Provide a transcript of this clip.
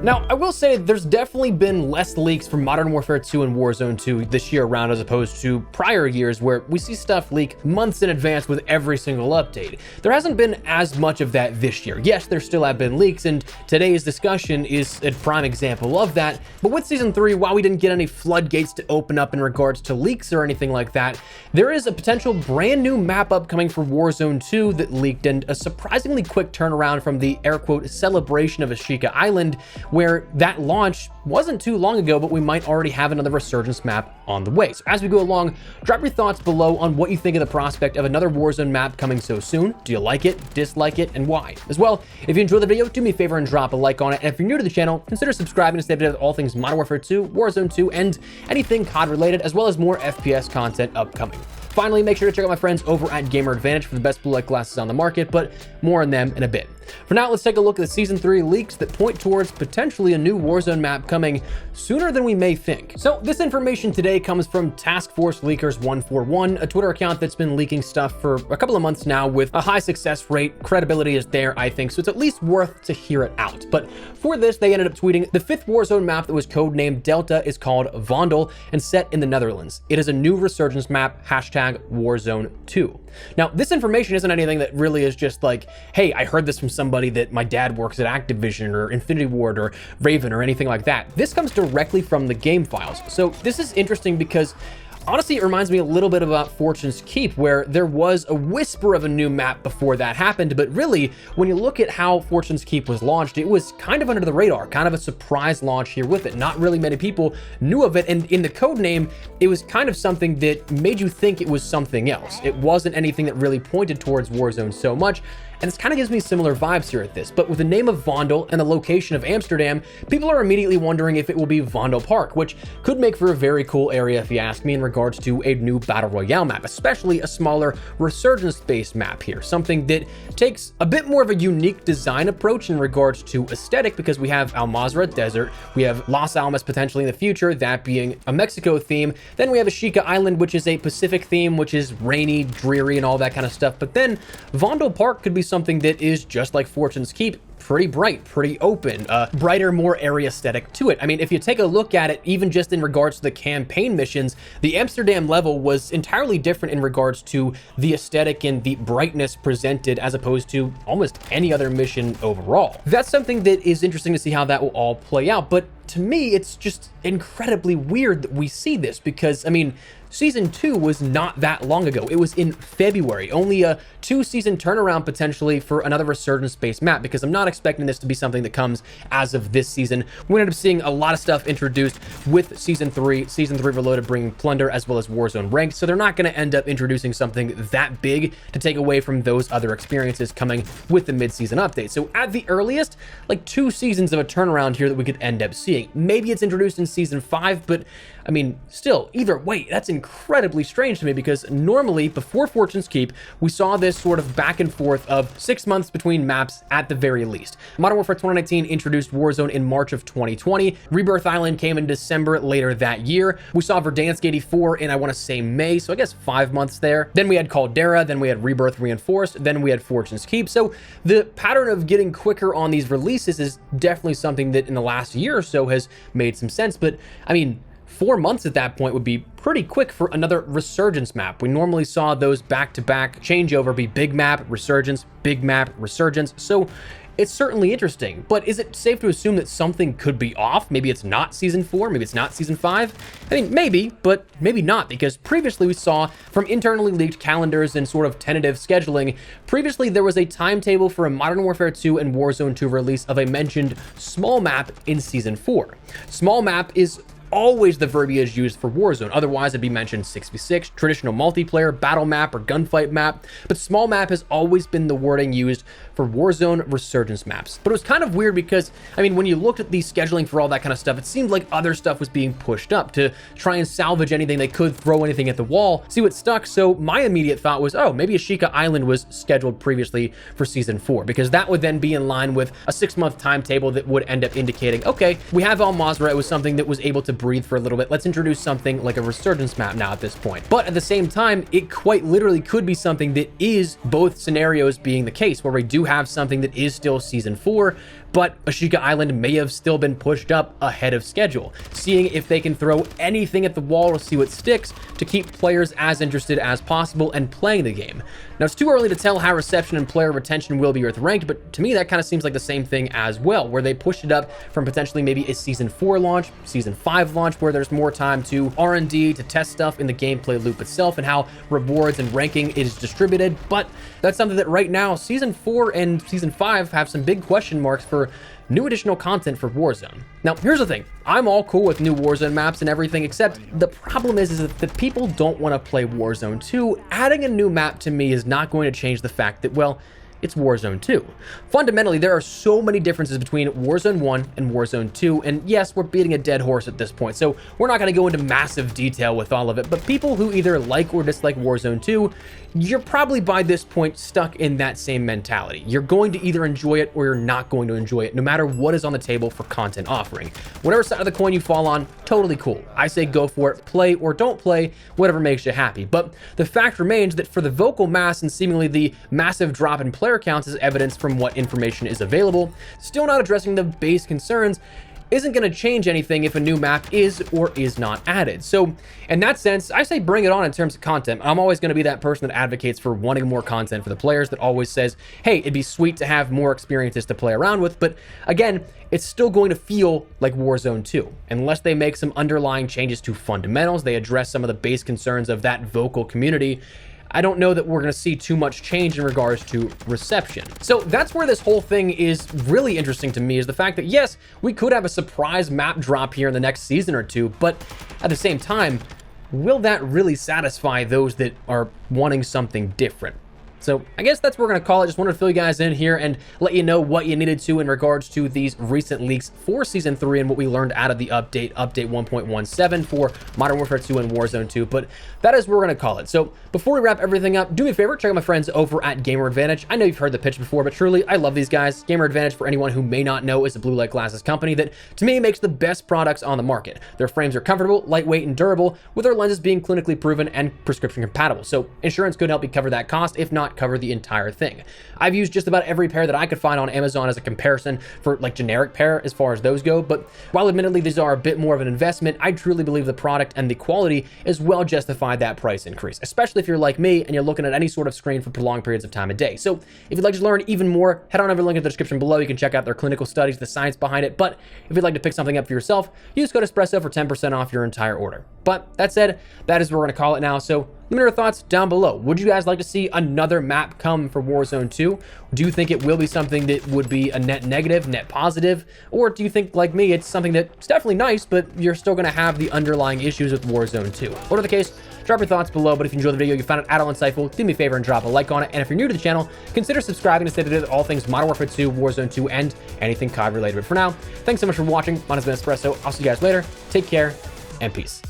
Now, I will say there's definitely been less leaks from Modern Warfare 2 and Warzone 2 this year around as opposed to prior years where we see stuff leak months in advance with every single update. There hasn't been as much of that this year. Yes, there still have been leaks, and today's discussion is a prime example of that. But with Season 3, while we didn't get any floodgates to open up in regards to leaks or anything like that, there is a potential brand new map upcoming for Warzone 2 that leaked, and a surprisingly quick turnaround from the air quote celebration of Ashika Island, where that launch wasn't too long ago, but we might already have another Resurgence map on the way. So as we go along, drop your thoughts below on what you think of the prospect of another Warzone map coming so soon. Do you like it, dislike it, and why? As well, if you enjoyed the video, do me a favor and drop a like on it. And if you're new to the channel, consider subscribing to stay updated with all things Modern Warfare 2, Warzone 2, and anything COD related, as well as more FPS content upcoming. Finally, make sure to check out my friends over at Gamer Advantage for the best blue light glasses on the market, but more on them in a bit. For now, let's take a look at the Season 3 leaks that point towards potentially a new Warzone map coming sooner than we may think. So this information today comes from Task Force Leakers 141, a Twitter account that's been leaking stuff for a couple of months now with a high success rate. Credibility is there, I think, so it's at least worth to hear it out. But for this, they ended up tweeting, the 5th Warzone map that was codenamed Delta is called Vondel and set in the Netherlands. It is a new Resurgence map, hashtag Warzone 2. Now, this information isn't anything that really is just like, hey, I heard this from somebody that my dad works at Activision or Infinity Ward or Raven or anything like that. This comes directly from the game files. So this is interesting because honestly, it reminds me a little bit about Fortune's Keep, where there was a whisper of a new map before that happened. But really, when you look at how Fortune's Keep was launched, it was kind of under the radar, kind of a surprise launch here with it. Not really many people knew of it. And in the code name, it was kind of something that made you think it was something else. It wasn't anything that really pointed towards Warzone so much. And this kind of gives me similar vibes here at this, but with the name of Vondel and the location of Amsterdam, people are immediately wondering if it will be Vondel Park, which could make for a very cool area if you ask me in regards to a new Battle Royale map, especially a smaller Resurgence-based map here, something that takes a bit more of a unique design approach in regards to aesthetic, because we have Al Mazrah Desert, we have Los Alamos potentially in the future, that being a Mexico theme, then we have Ashika Island, which is a Pacific theme, which is rainy, dreary, and all that kind of stuff, but then Vondel Park could be something that is just like Fortune's Keep, pretty bright, pretty open, brighter, more airy aesthetic to it. I mean, if you take a look at it, even just in regards to the campaign missions, the Amsterdam level was entirely different in regards to the aesthetic and the brightness presented as opposed to almost any other mission overall. That's something that is interesting to see how that will all play out, but to me, it's just incredibly weird that we see this because, I mean, Season 2 was not that long ago. It was in February, only a 2-season turnaround potentially for another Resurgence-based map, because I'm not expecting this to be something that comes as of this season. We ended up seeing a lot of stuff introduced with Season 3 Reloaded bringing Plunder as well as Warzone Ranked, so they're not going to end up introducing something that big to take away from those other experiences coming with the mid-season update. So at the earliest, like 2 seasons of a turnaround here that we could end up seeing. Maybe it's introduced in Season 5, but I mean, still, either way, that's incredibly strange to me because normally before Fortune's Keep, we saw this sort of back and forth of 6 months between maps at the very least. Modern Warfare 2019 introduced Warzone in March of 2020. Rebirth Island came in December later that year. We saw Verdansk 84 in, I want to say, May, so I guess 5 months there. Then we had Caldera, then we had Rebirth Reinforced, then we had Fortune's Keep. So the pattern of getting quicker on these releases is definitely something that in the last year or so has made some sense. But I mean, 4 months at that point would be pretty quick for another Resurgence map. We normally saw those back-to-back changeover be big map, Resurgence, big map, Resurgence. So it's certainly interesting, but is it safe to assume that something could be off? Maybe it's not Season 4, maybe it's not Season 5? I mean, maybe, but maybe not, because previously we saw from internally leaked calendars and sort of tentative scheduling, previously there was a timetable for a Modern Warfare 2 and Warzone 2 release of a mentioned small map in Season 4. Small map is always the verbiage used for Warzone. Otherwise, it'd be mentioned 6v6, traditional multiplayer, battle map, or gunfight map. But small map has always been the wording used for Warzone Resurgence maps. But it was kind of weird because, I mean, when you looked at the scheduling for all that kind of stuff, it seemed like other stuff was being pushed up to try and salvage anything they could, throw anything at the wall, see what stuck. So my immediate thought was, oh, maybe Ashika Island was scheduled previously for Season 4, because that would then be in line with a 6-month timetable that would end up indicating, okay, we have Al Mazrah. It was something that was able to breathe for a little bit. Let's introduce something like a Resurgence map now at this point. But at the same time, it quite literally could be something that is both scenarios being the case, where we do have something that is still Season 4, but Ashika Island may have still been pushed up ahead of schedule, seeing if they can throw anything at the wall to see what sticks to keep players as interested as possible and playing the game. Now, it's too early to tell how reception and player retention will be Earth ranked, but to me that kind of seems like the same thing as well, where they pushed it up from potentially maybe a Season 4 launch, Season 5 launch, where there's more time to R&D, to test stuff in the gameplay loop itself and how rewards and ranking is distributed. But that's something that right now Season 4 and Season 5 have some big question marks for new additional content for Warzone. Now, here's the thing. I'm all cool with new Warzone maps and everything, except the problem is that if people don't want to play Warzone 2, adding a new map to me is not going to change the fact that, well, it's Warzone 2. Fundamentally, there are so many differences between Warzone 1 and Warzone 2, and yes, we're beating a dead horse at this point, so we're not going to go into massive detail with all of it, but people who either like or dislike Warzone 2, you're probably by this point stuck in that same mentality. You're going to either enjoy it or you're not going to enjoy it, no matter what is on the table for content offering. Whatever side of the coin you fall on, totally cool. I say go for it, play or don't play, whatever makes you happy. But the fact remains that for the vocal mass and seemingly the massive drop in player counts as evidence from what information is available, still not addressing the base concerns isn't going to change anything if a new map is or is not added. So in that sense, I say bring it on in terms of content. I'm always going to be that person that advocates for wanting more content for the players, that always says, hey, it'd be sweet to have more experiences to play around with. But again, it's still going to feel like Warzone 2 unless they make some underlying changes to fundamentals, they address some of the base concerns of that vocal community. I don't know that we're going to see too much change in regards to reception. So that's where this whole thing is really interesting to me, is the fact that yes, we could have a surprise map drop here in the next season or two, but at the same time, will that really satisfy those that are wanting something different? So I guess that's what we're going to call it. Just wanted to fill you guys in here and let you know what you needed to in regards to these recent leaks for Season 3 and what we learned out of the update 1.17 for Modern Warfare 2 and Warzone 2. But that is what we're going to call it. So before we wrap everything up, do me a favor, check out my friends over at Gamer Advantage. I know you've heard the pitch before, but truly, I love these guys. Gamer Advantage, for anyone who may not know, is a blue light glasses company that, to me, makes the best products on the market. Their frames are comfortable, lightweight, and durable, with their lenses being clinically proven and prescription compatible. So insurance could help you cover that cost, if not cover the entire thing. I've used just about every pair that I could find on Amazon as a comparison for like generic pair as far as those go, but while admittedly these are a bit more of an investment, I truly believe the product and the quality is well justified that price increase, especially if you're like me and you're looking at any sort of screen for prolonged periods of time of day. So if you'd like to learn even more, head on over to the link in the description below. You can check out their clinical studies, the science behind it, but if you'd like to pick something up for yourself, use code Espresso for 10% off your entire order. But that said, that is what we're going to call it now. So let me know your thoughts down below. Would you guys like to see another map come for Warzone 2? Do you think it will be something that would be a net negative, net positive? Or do you think, like me, it's something that's definitely nice, but you're still going to have the underlying issues with Warzone 2? Whatever the case, drop your thoughts below. But if you enjoyed the video, you found it at all insightful, do me a favor and drop a like on it. And if you're new to the channel, consider subscribing to stay updated with all things Modern Warfare 2, Warzone 2, and anything COD related. But for now, thanks so much for watching. My name has been Espresso. I'll see you guys later. Take care and peace.